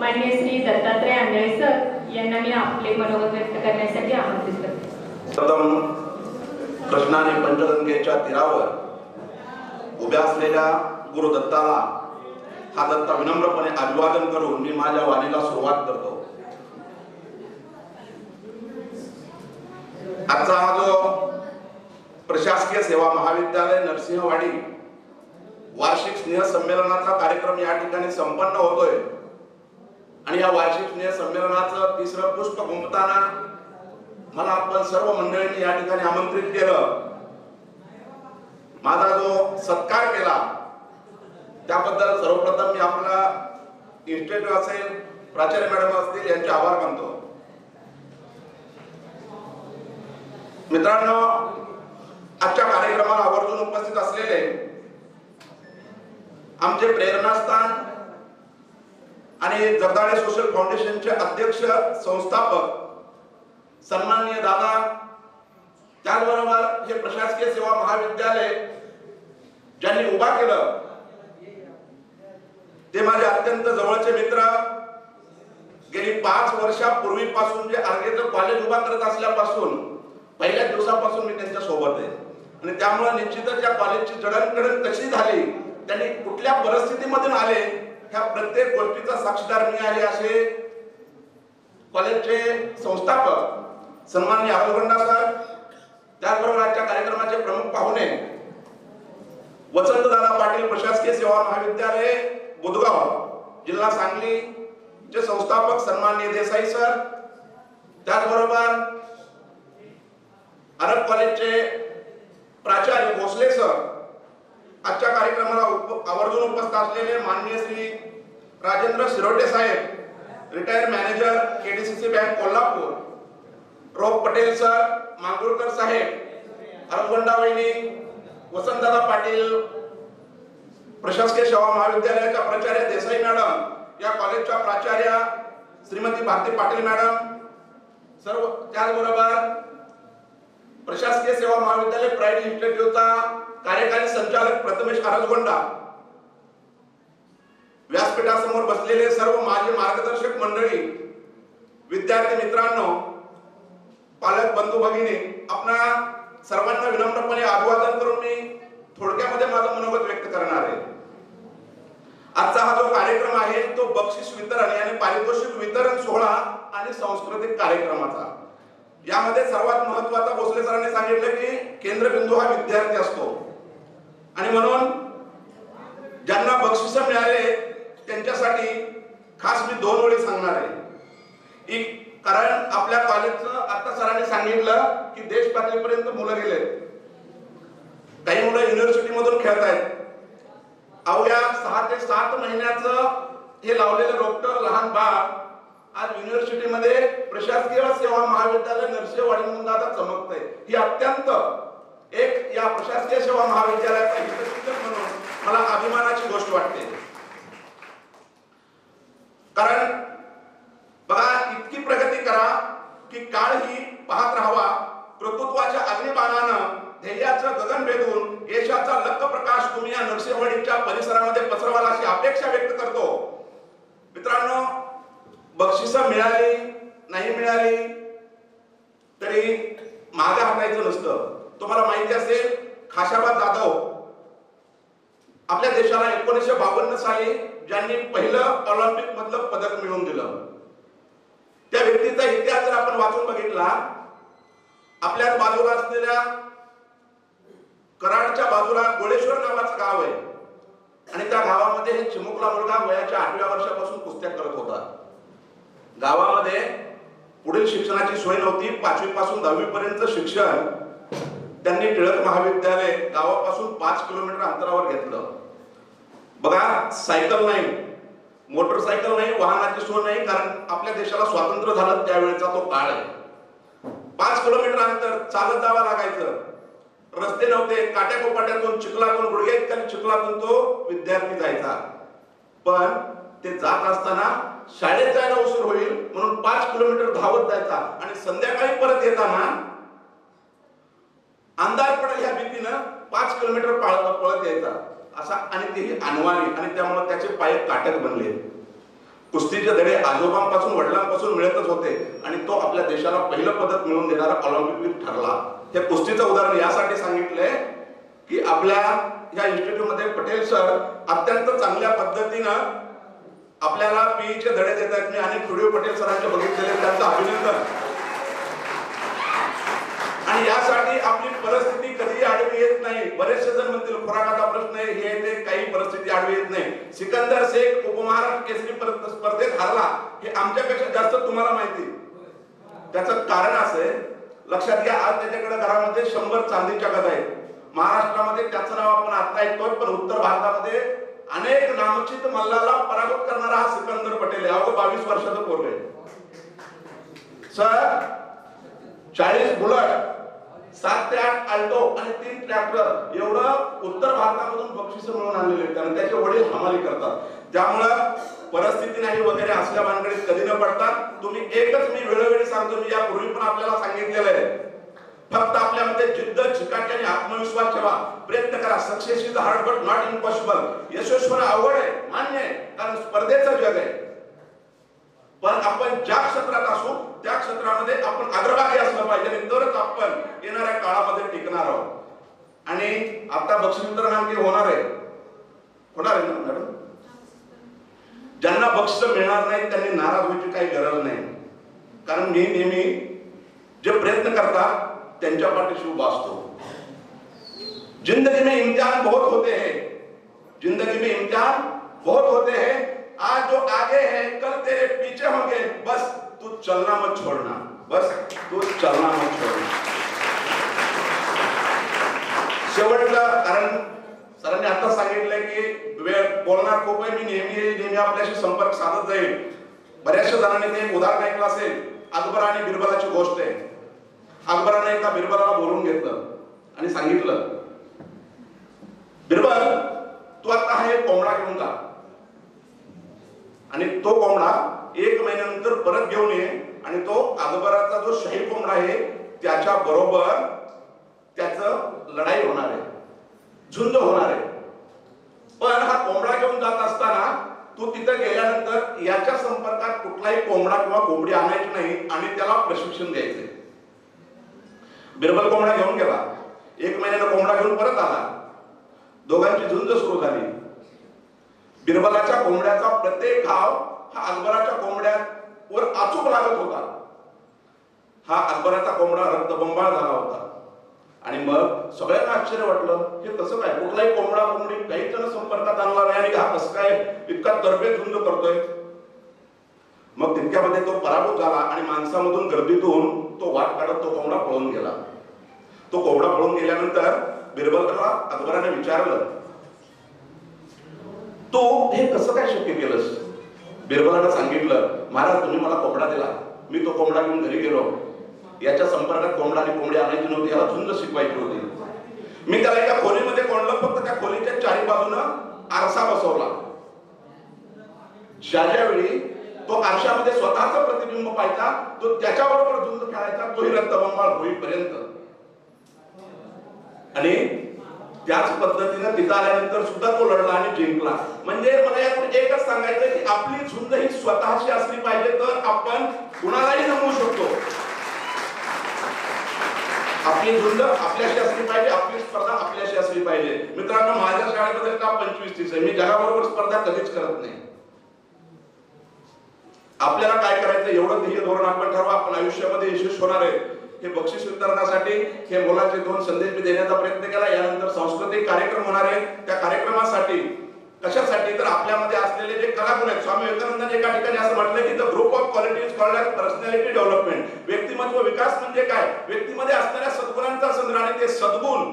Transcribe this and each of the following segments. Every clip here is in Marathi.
माननीय श्री दत्तात्रय आंधळे सर यांना मी आपले मनोगत व्यक्त करण्यासाठी आमंत्रित करते. प्रथम कृष्णा आणि पंचगंगेच्या तीरावर उभ्या असलेल्या गुरुदत्ताला हा दत्ता विनम्रपणे अभिवादन करून मी माझ्या वाणीला सुरुवात करतो. आजचा हा जो प्रशासकीय सेवा महाविद्यालय नरसिंहवाडी वार्षिक स्नेह संमेलनाचा कार्यक्रम या ठिकाणी संपन्न होतोय आणि या वार्षिक स्नेह संमेलनाचं तिसरं पुष्प गुंफताना मला आपण सर्व मंडळींनी या ठिकाणी आमंत्रित केलं. माझा जो सत्कार केला त्याबद्दल सर्वप्रथम मी आपला इन्स्टिट्यूट असेल, प्राचार्य मॅडम असतील यांचे आभार मानतो. मित्रांनो, आजच्या कार्यक्रमाला आवर्जून उपस्थित असलेले आमचे प्रेरणास्थान आणि जगदाळे सोशल फाउंडेशनचे अध्यक्ष संस्थापक सन्माननीय दादा, त्याचबरोबर हे प्रशासकीय सेवा महाविद्यालय ज्यांनी उभा केलं ते माझे अत्यंत जवळचे मित्र. गेली 5 वर्षापूर्वीपासून जे आर्गेचं कॉलेज उभा करत असल्यापासून पहिल्या दिवसापासून मी त्यांच्या सोबत आहे आणि त्यामुळे निश्चितच या कॉलेजची जडणघडण कशी झाली, त्यांनी कुठल्या परिस्थितीमधून आले, ह्या प्रत्येक गोष्टीचा साक्षीदार मी आहे. असे कॉलेजचे संस्थापक सन्माननीय अरलगोंडा सर, त्याचबरोबर आजच्या कार्यक्रमाचे प्रमुख पाहुणे वसंतदादा पाटील, प्रशासकीय सेवा महाविद्यालय बुधगाव, जिल्हा सांगली चे संस्थापक सन्माननीय देसाई सर, त्याचबरोबर अरब कॉलेजचे प्राचार्य भोसले सर, आजच्या कार्यक्रमाला आवर्जून उपस्थित असलेले माननीय श्री राजेंद्र शिरोटे साहेब, retire manager KDCC bank Kolhapur, Roop Patel sir, Mangurkar साहेब, अरलगोंडा वहिनी, वसंतदादा पाटील, प्रशासकीय सेवा महाविद्यालयाच्या प्राचार्य देसाई मॅडम, या कॉलेजच्या प्राचार्य श्रीमती भारती पाटील मॅडम सर्व, त्याचबरोबर प्रशासकीय सेवा महाविद्यालय प्रायव्हेट इन्स्टिट्यूटचा कार्यकारी संचालक प्रथमेश अरलगोंडा, व्यासपीठासमोर बसलेले सर्व माझे मार्गदर्शक मंडळी, विद्यार्थी मित्रांनो, पालक बंधू भगिनी, आपणा सर्वांना विनम्रपणे अभिवादन करून मी थोडक्यामध्ये माझं मनोगत व्यक्त करणार आहे. आजचा हा जो कार्यक्रम आहे तो बक्षीस वितरण आणि पारितोषिक वितरण सोहळा आणि सांस्कृतिक कार्यक्रमाचा. यामध्ये सर्वात महत्त्वाचा भोसले सरांनी सांगितलं की केंद्रबिंदू हा विद्यार्थी असतो आणि म्हणून ज्यांना बक्षीस मिळाले त्यांच्यासाठी खास मी 2 ओळी सांगणार आहे. कारण आपल्या कॉलेजचं आता सरांनी सांगितलं की देश पातळीपर्यंत मुलं गेले, काही मुलं युनिव्हर्सिटी मधून खेळत आहेत. अवघ्या 6 ते 7 महिन्याचं हे लावलेलं रोपटं लहान बाळ आज युनिव्हर्सिटी मध्ये प्रशासकीय सेवा महाविद्यालय नरसिंहवाडी म्हणून आता चमकतंय. ही अत्यंत एक या प्रशासकीय सेवा महाविद्यालयाचा हितचिंतक म्हणून मला अभिमानाची गोष्ट वाटते. कारण बघा, इतकी प्रगती करा की काळ ही पाहत राहावा, कर्तृत्वाच्या अग्निबाणानं ध्येयाचं गगन भेदून यशाचा लख प्रकाश तुम्ही या नरसिंहवाडीच्या परिसरामध्ये पसरवाल अशी अपेक्षा व्यक्त करतो. मित्रांनो, बक्षिसं मिळाली नाही मिळाली तरी मागे हटायचं नसतं. तुम्हाला माहिती असेल, खाशाबा जाधव आपल्या देशाला 1952 साली ज्यांनी पहिलं ऑलिम्पिक मधलं पदक मिळवून दिलं, त्या व्यक्तीचा इतिहास जर आपण वाचून बघितला, आपल्या बाजूला असलेल्या कराडच्या बाजूला गोळेश्वर नावाचं गाव आहे आणि त्या गावामध्ये हे चिमुकला मुलगा वयाच्या 8व्या वर्षापासून कुस्त्या करत होता. गावामध्ये पुढील शिक्षणाची सोय नव्हती. 5वी पासून 10वी पर्यंत शिक्षण त्यांनी टिळक महाविद्यालय गावापासून 5 किलोमीटर अंतरावर घेतलं. बघा, सायकल नाही, मोटरसायकल नाही, वाहनाची सोय नाही, कारण आपल्या देशाला स्वातंत्र्य झालं त्यावेळेचा तो काळ आहे. 5 किलोमीटर अंतर चालत जावं लागायचं, रस्ते नव्हते, काट्याकोपाट्यातून, चिखलातून, गुडघ्या इतक्या चिखलातून तो विद्यार्थी जायचा. पण ते जात असताना शाळेत जायला उशीर होईल म्हणून 5 किलोमीटर धावत जायचा आणि संध्याकाळी परत येताना अंधार पडेल ह्या भीतीनं 5 किलोमीटर पळत यायचा असा. आणि तेही अनवाणी, आणि त्यामुळे त्याचे पाय काटक बनले. कुस्तीचे धडे आजोबांपासून वडिलांपासून मिळतच होते आणि तो आपल्या देशाला पहिलं पदक मिळवून देणारा ऑलिम्पिक ठरला. हे कुस्तीचं उदाहरण यासाठी सांगितलंय की आपल्या या इन्स्टिट्यूट मध्ये पटेल सर अत्यंत चांगल्या पद्धतीनं आपल्याला पीईचे धडे देत आहेत. मी अनेक व्हिडिओ पटेल सरांचे बघितलेले, त्यांचं अभिनंदन. आणि यासाठी आपली परिस्थिती कधी आडवी येत नाही. बरेचसे जण म्हणतील खुराकाचा प्रश्न आहे, हे ते, काही परिस्थिती आडवी येत नाही. सिकंदर शेख उपमहाराष्ट्र केसरी स्पर्धेत हरला हे आमच्यापेक्षा जास्त तुम्हाला माहिती. त्याचं कारण असं आहे, लक्षात घ्या, आज त्याच्याकडे घरामध्ये 100 चांदीच्या गदा आहेत. महाराष्ट्रामध्ये त्याचं नाव आपण आता ऐकतोय, पण उत्तर भारतामध्ये अनेक नामचित मल्लाला पराभूत करणारा हा सिकंदर पटेल आहे. अवघं 22 वर्षाचं पोरग आहे सर. 40 बुलेट, 7 ते 8 अल्टो आणि 3 ट्रॅक्टर एवढं उत्तर भारतामधून बक्षीस मिळवून आणलेले आहेत. कारण त्याचे वडील हमाली करतात. त्यामुळं परिस्थिती नाही वगैरे असल्या भानगडीत कधी न पडतात. तुम्ही एकच मी वेळोवेळी सांगतो, मी यापूर्वी पण आपल्याला सांगितलेलं आहे, फक्त आपल्यामध्ये जिद्द, चिकाटी आणि आत्मविश्वास ठेवा. प्रयत्न करा. Success is hard but not impossible. यशस्वी होणं अवघड आहे, मान्य आहे, कारण स्पर्धेचं जग आहे. पण आपण ज्या क्षेत्रात असू त्या क्षेत्रामध्ये आपण अग्रभागी असलं पाहिजे आणि तरच आपण येणाऱ्या काळामध्ये टिकणार आहोत. आणि आता बक्षीस वितरण आणखी होणार आहे ना मॅडम? ज्यांना बक्षीस मिळणार नाही त्यांनी नाराज व्हायची काही गरज नाही, कारण मी नेहमी जे प्रयत्न करतात त्यांच्या पाठीशी उभा असतो. जिंदगी में इम्तिहान बहुत होते हैं, जिंदगी में इम्तिहान बहुत होते हैं. आज जो आगे है कल तेरे पीछे होंगे, बस तू चलना मत छोड़ना, बस तू चलना मत छोड़ना. शेवटचं, कारण सरांनी आता सांगितलंय की वेळ बोलणार खूप आहे, मी नेहमी आपल्याशी संपर्क साधत जाईल. बऱ्याचशा जणांनी ते एक उदाहरण ऐकलं असेल, अकबर आणि बिरबलाची गोष्ट आहे. अकबराने एका बिरबलाला बोलून घेतलं आणि सांगितलं, बिरबल तू आता हा एक कोंबडा घेऊन जा आणि तो कोंबडा 1 महिन्यानंतर परत घेऊन ये आणि तो अकबराचा जो शाही कोंबडा आहे त्याच्या बरोबर त्याचं लढाई होणार आहे, झुंज होणार आहे. पण हा कोंबडा घेऊन जात असताना तू तिथे गेल्यानंतर याच्या संपर्कात कुठलाही कोंबडा किंवा कोंबडी आणायची नाही आणि त्याला प्रशिक्षण द्यायचे. बिरबल कोंबडा घेऊन गेला, 1 महिन्यानं कोंबडा घेऊन परत आला. दोघांची झुंज सुरू झाली. बिरबलाच्या कोंबड्याचा प्रत्येक घाव हा अकबराच्या कोंबड्यावर अचूक लागत होता. हा अकबराचा कोंबडा रक्तबंबाळ झाला होता. आणि मग सगळ्यांना आश्चर्य वाटलं, हे कसं काय, कुठलाही कोंबडा कोंबडी काही जण संपर्कात आणला नाही आणि हा कसं काय इतका तरबेज झुंज करतोय. मग तितक्यामध्ये तो पराभूत झाला आणि माणसामधून गर्दीतून तो वाट काढत तो कोंबडा पळून गेला. तो कोंबडा पळून गेल्यानंतर बिरबलला अकबराने विचारलं, तू हे कसं काय शक्य केलंस? बिरबलाने सांगितलं, महाराज तुम्ही मला कोंबडा दिला, मी तो कोंबडा घेऊन घरी गेलो. याच्या संपर्कात कोंबडा आणि कोंबडी आणायची नव्हती, याला झुंज शिकवायची होती. मी त्याला एका खोलीमध्ये कोंडलं, फक्त त्या खोलीच्या चारी बाजूनं आरसा बसवला. ज्यावेळी तो आरशामध्ये स्वतःचं प्रतिबिंब पाहायचा, तो त्याच्याबरोबर झुंज खेळायचा, तोही रक्तबंबाळ होईपर्यंत. आणि त्याच पद्धतीने तिथं आल्यानंतर सुद्धा तो लढला आणि जिंकला. म्हणजे मला यातून एकच सांगायचं की आपली झुंज ही स्वतःची असली पाहिजे, तर आपण कुणालाही नमवू शकतो. आपली झुंज आपल्याशी असली पाहिजे, आपली स्पर्धा आपल्याशी असली पाहिजे. मित्रांनो, माझ्या शाळेमध्ये का 25-30 आहे, मी जगाबरोबर स्पर्धा कधीच करत नाही. आपल्याला काय करायचं एवढं ध्येय धोरण आपण ठरवा. आपण आयुष्यामध्ये यशस्वी होणार आहे. हे बक्षीस वितरणासाठी हे मोलाचे 2 संदेश मी देण्याचा प्रयत्न केला. यानंतर सांस्कृतिक कार्यक्रम होणार आहे. त्या कार्यक्रमासाठी कशासाठी, तर आपल्यामध्ये असलेले जे कलागुण आहेत, स्वामी विवेकानंदांनी एका ठिकाणी असं म्हटलं की the group of qualities called as personality development. व्यक्तिमत्व विकास म्हणजे काय, व्यक्तीमध्ये असणाऱ्या सद्गुणांचा संग्रह आणि ते सद्गुण,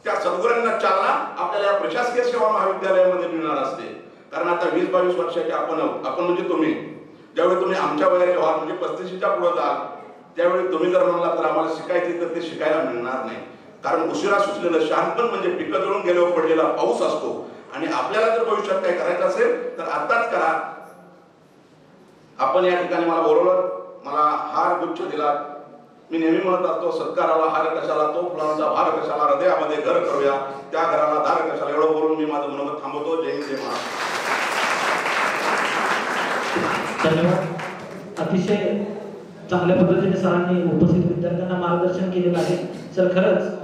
त्या सद्गुणांना चालना आपल्याला या प्रशासकीय सेवा महाविद्यालयामध्ये मिळणार असते. कारण आता 20-22 वर्षाचे आपण म्हणजे तुम्ही, ज्यावेळी तुम्ही आमच्या वयाचे व्हाल, म्हणजे 35च्या पुढे जाल, त्यावेळी तुम्ही जर म्हणला तर आम्हाला शिकायचे तर ते शिकायला मिळणार नाही. कारण उशिरा सुचलेलं शहाणपण म्हणजे पिकं जळून गेल्यावर पडलेला पाऊस असतो. आणि आपल्याला जर भविष्यात काय करायचं असेल तर आताच करा. आपण या ठिकाणी मला बोलवलं, मला हार गुच्छ दिला. मी नेहमी म्हणत असतो, सत्काराला हार कशाला, तो फुलांचा भार कशाला, हृदयामध्ये घर करूया, त्या घराला दार कशाला. एवढं बोलून मी माझं मनोगत थांबवतो. जय हिंद, जय महाराष्ट्र. धन्यवाद. अतिशय चांगल्या पद्धतीने सरांनी उपस्थित विद्यार्थ्यांना मार्गदर्शन केलेलं आहे. सर खरंच